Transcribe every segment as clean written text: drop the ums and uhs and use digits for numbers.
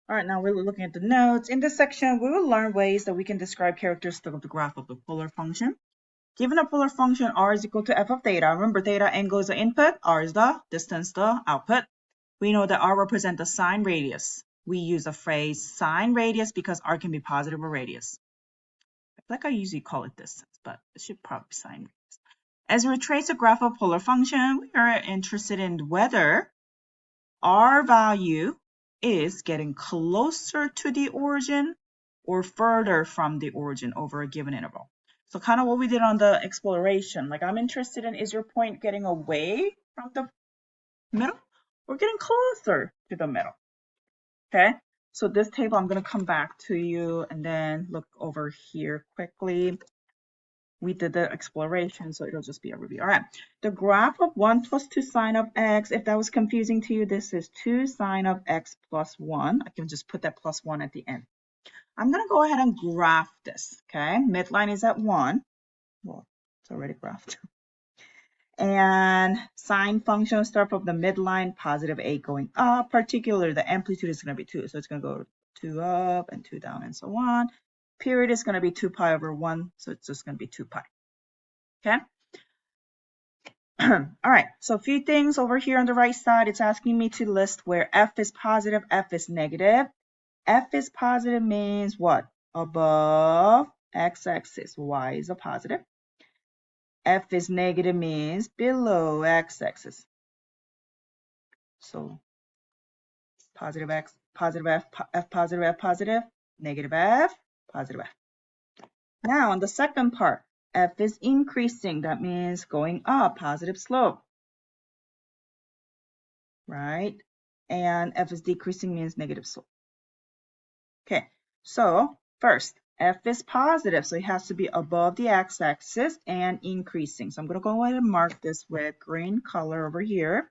All right, now we're looking at the notes. In this section, we will learn ways that we can describe characteristics of the graph of the polar function. Given a polar function r is equal to f of theta, remember theta angle is the input, r is the distance, the output. We know that r represents the sine radius. We use the phrase sine radius because r can be positive or radius. I feel like I usually call it distance, but it should probably be sine radius. As we trace a graph of polar function, we are interested in whether r value is getting closer to the origin or further from the origin over a given interval. So kind of what we did on the exploration, like I'm interested in, is your point getting away from the middle or getting closer to the middle? Okay, so this table, I'm going to come back to you and then look over here quickly. We did the exploration, so it'll just be a review. All right, the graph of 1 plus 2 sine of x, if that was confusing to you, this is 2 sine of x plus 1. I can just put that plus 1 at the end. I'm going to go ahead and graph this, okay? Midline is at 1. Well, it's already graphed. And sine function will start from the midline, positive 8 going up. Particularly, the amplitude is going to be 2, so it's going to go 2 up and 2 down and so on. Period is going to be 2 pi over 1, so it's just going to be 2 pi. Okay? All right, so a few things over here on the right side. It's asking me to list where f is positive, f is negative. F is positive means what? Above x-axis. Y is a positive. F is negative means below x-axis. So positive x, positive f, f positive, f positive, negative f, positive f. Now on the second part, f is increasing. That means going up, positive slope. Right? And f is decreasing means negative slope. Okay, so first, f is positive, so it has to be above the x-axis and increasing. So I'm going to go ahead and mark this with green color over here.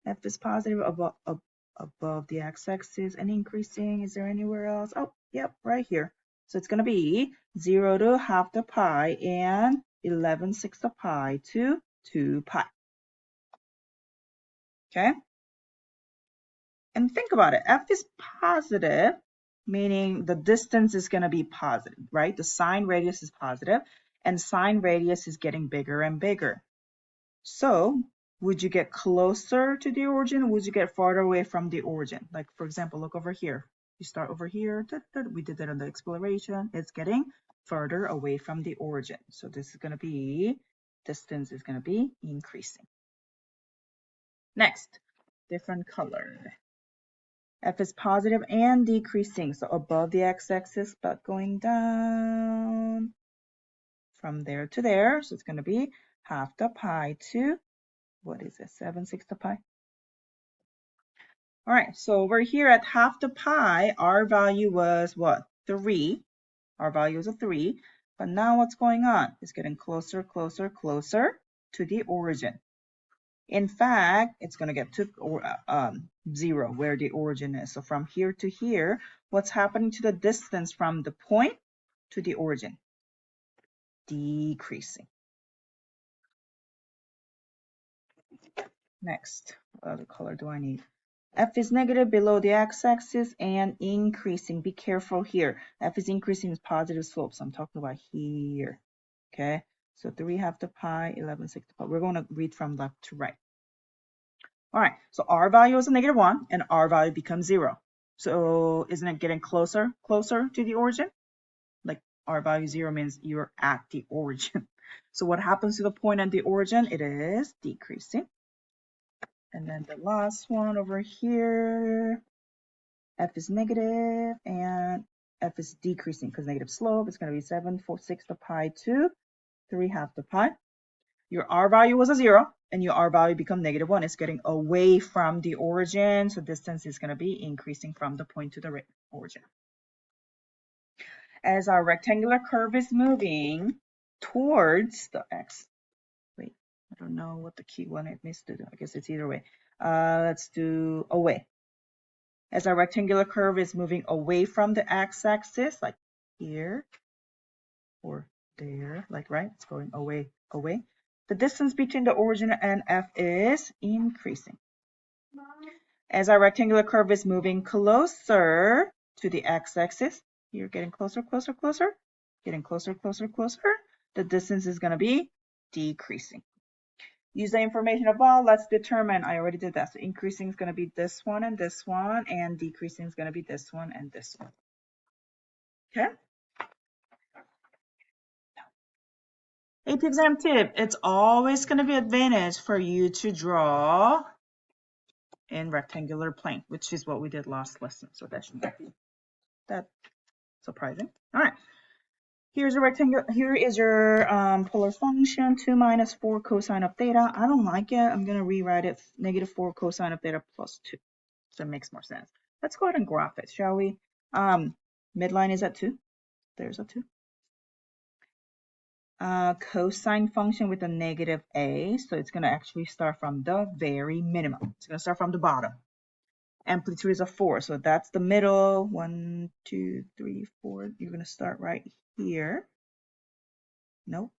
F is positive above the x-axis and increasing. Is there anywhere else? Oh, yep, right here. So it's going to be 0 to half the pi and 11/6 of pi to 2 pi. Okay? And think about it. F is positive, meaning the distance is going to be positive, right? The sine radius is positive, and sine radius is getting bigger and bigger. So would you get closer to the origin, or would you get farther away from the origin? Like, for example, look over here. You start over here. We did that on the exploration. It's getting further away from the origin. So this is going to be, distance is going to be increasing. Next, different color. F is positive and decreasing, so above the x-axis, but going down from there to there. So it's going to be half the pi to, what is it, 7/6 of pi? All right, so over here at half the pi, our value was what? 3. Our value is a 3. But now what's going on? It's getting closer, closer, closer to the origin. In fact, it's going to get to 0 where the origin is. So from here to here, what's happening to the distance from the point to the origin? Decreasing. Next, what other color do I need? F is negative below the x-axis and increasing. Be careful here. F is increasing is positive slope. So I'm talking about here. Okay, so 3 half the pi, 11/6 the pi. We're going to read from left to right. All right, so r value is a negative 1 and r value becomes 0. So isn't it getting closer to the origin? Like r value 0 means you're at the origin. So what happens to the point at the origin? It is decreasing. And then the last one over here, f is negative and f is decreasing because negative slope is going to be 7/6 the pi to 3 half the pi. Your r value was a 0 and your r value become negative 1. It's getting away from the origin, so distance is going to be increasing from the point to the origin. As our rectangular curve is moving towards the x, wait, I don't know what the key one it needs to do. I guess it's either way. Let's do away. As our rectangular curve is moving away from the x-axis, like here or there, like right, it's going away, away. The distance between the origin and f is increasing. As our rectangular curve is moving closer to the x-axis, you're getting closer, closer, closer, getting closer, closer, closer, the distance is going to be decreasing. Use the information above. Let's determine. I already did that. So increasing is going to be this one, and decreasing is going to be this one and this one. Okay? AP exam tip. It's always going to be advantage for you to draw in rectangular plane, which is what we did last lesson. So that should not be that surprising. All right. Here's a rectangle. Here is your polar function, 2 minus 4 cosine of theta. I don't like it. I'm going to rewrite it negative 4 cosine of theta plus 2. So it makes more sense. Let's go ahead and graph it, shall we? Midline is at 2. There's a 2. Cosine function with a negative a. So it's going to actually start from the very minimum. It's going to start from the bottom. Amplitude is a 4. So that's the middle. 1, 2, 3, 4. You're going to start right here. Nope.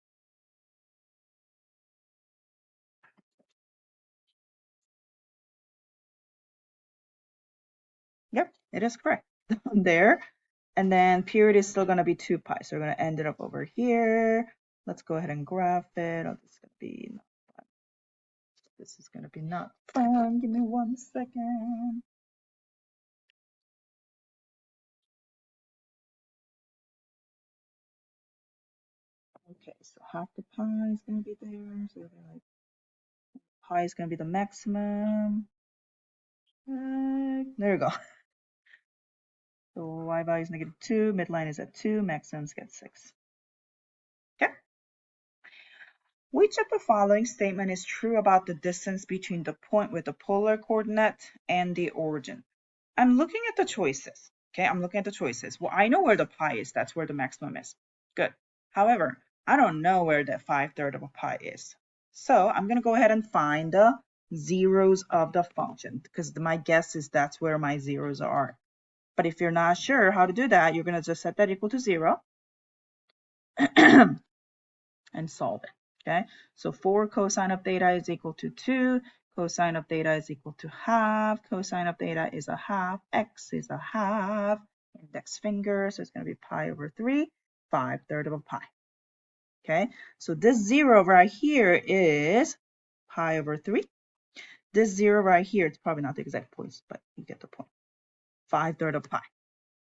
Yep, it is correct. There. And then period is still going to be 2 pi. So we're going to end it up over here. Let's go ahead and graph it. Oh, this is going to be not fun. This is going to be not fun. Give me 1 second. Okay, so half the pi is going to be there. So like pi is going to be the maximum. There you go. So y value is negative 2, midline is at 2, maximums get 6. Okay. Which of the following statement is true about the distance between the point with the polar coordinate and the origin? I'm looking at the choices. Okay, I'm looking at the choices. Well, I know where the pi is. That's where the maximum is. Good. However, I don't know where that 5/3 of a pi is. So I'm going to go ahead and find the zeros of the function because my guess is that's where my zeros are. But if you're not sure how to do that, you're going to just set that equal to 0 and solve it. Okay, so 4 cosine of theta is equal to 2. Cosine of theta is equal to half. Cosine of theta is a half. X is a half. Index finger, so it's going to be pi over 3, 5/3 of a pi. Okay, so this 0 right here is pi over 3. This 0 right here, it's probably not the exact points, but you get the point. 5/3 of pi.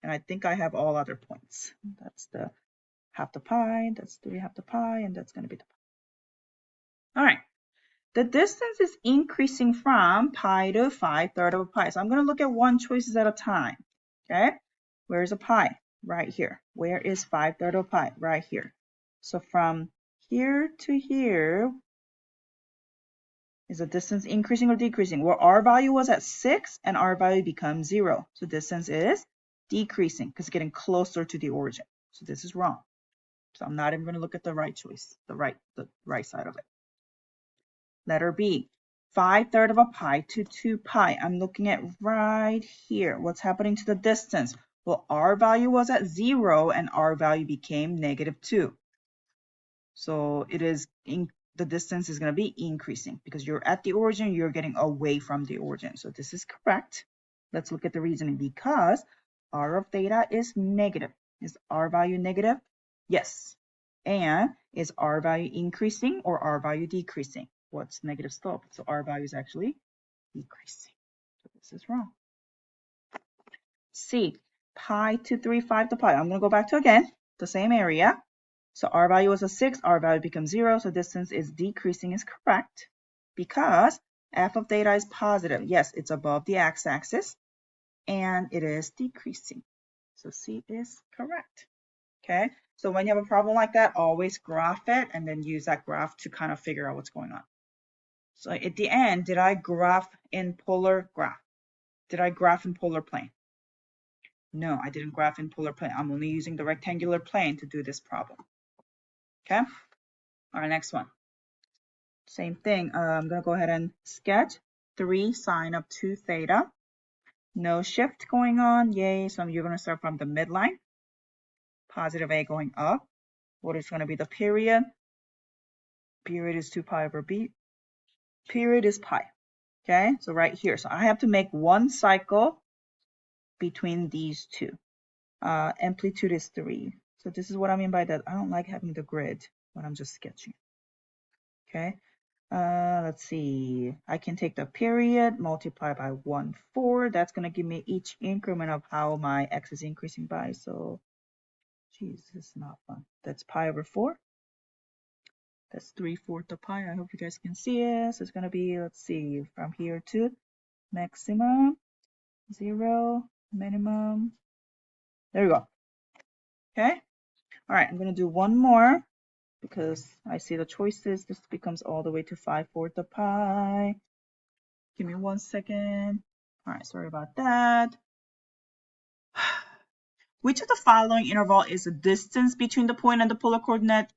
And I think I have all other points. That's the half the pi, that's 3 half the pi, and that's going to be the pi. All right. The distance is increasing from pi to 5/3 of a pi. So I'm going to look at one choices at a time. Okay, where's a pi? Right here. Where is 5/3 of a pi? Right here. So from here to here, is the distance increasing or decreasing? Well, our value was at 6 and our value becomes 0. So distance is decreasing because it's getting closer to the origin. So this is wrong. So I'm not even going to look at the right choice, the right side of it. Letter B, 5/3 of a pi to 2 pi. I'm looking at right here. What's happening to the distance? Well, our value was at 0 and our value became negative 2. So it is the distance is going to be increasing because you're at the origin, you're getting away from the origin. So this is correct. Let's look at the reasoning because r of theta is negative. Is r value negative? Yes. And is r value increasing or r value decreasing? What's negative slope? So r value is actually decreasing. So this is wrong. C, pi to 3, 5 to pi. I'm going to go back to again, the same area. So r value was a 6, r value becomes 0. So distance is decreasing is correct because f of theta is positive. Yes, it's above the x-axis and it is decreasing. So C is correct. Okay, so when you have a problem like that, always graph it and then use that graph to kind of figure out what's going on. So at the end, did I graph in polar graph? Did I graph in polar plane? No, I didn't graph in polar plane. I'm only using the rectangular plane to do this problem. Okay, all right, next one. Same thing. I'm going to go ahead and sketch 3 sine of 2 theta. No shift going on. Yay. So you're going to start from the midline. Positive A going up. What is going to be the period? Period is 2 pi over b. Period is pi. Okay, so right here. So I have to make one cycle between these two. Amplitude is 3. So this is what I mean by that. I don't like having the grid when I'm just sketching. Okay, let's see. I can take the period, multiply by 1/4. That's going to give me each increment of how my x is increasing by. So, geez, this is not fun. That's pi over 4. That's 3/4 of pi. I hope you guys can see it. So it's going to be, let's see, from here to maximum, 0, minimum. There we go. Okay. All right, I'm going to do one more because I see the choices. This becomes all the way to 5/4 of pi. Give me 1 second. All right, sorry about that. Which of the following interval is the distance between the point and the polar coordinate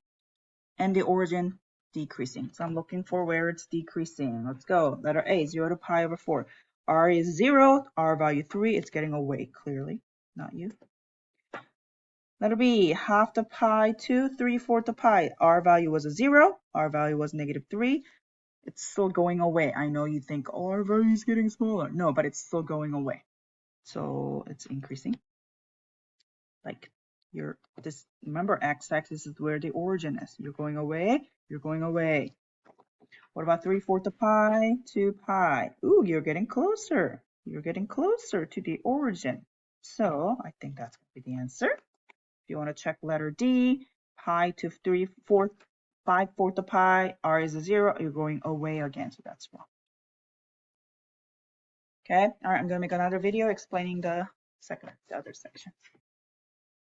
and the origin decreasing? So I'm looking for where it's decreasing. Let's go. Letter A, 0 to pi over 4. R is 0, R value 3. It's getting away, clearly, not you. Letter B, half the pi to 3/4 the pi. R value was a 0, R value was -3. It's still going away. I know you think, oh, R value is getting smaller. No, but it's still going away. So it's increasing. Like remember, x-axis is where the origin is. You're going away, you're going away. What about 3/4 of pi to pi? Ooh, you're getting closer. You're getting closer to the origin. So I think that's going to be the answer. If you want to check letter D, pi to 3/4, 5/4 of pi, R is a 0, you're going away again, so that's wrong. Okay, all right, I'm going to make another video explaining the other section.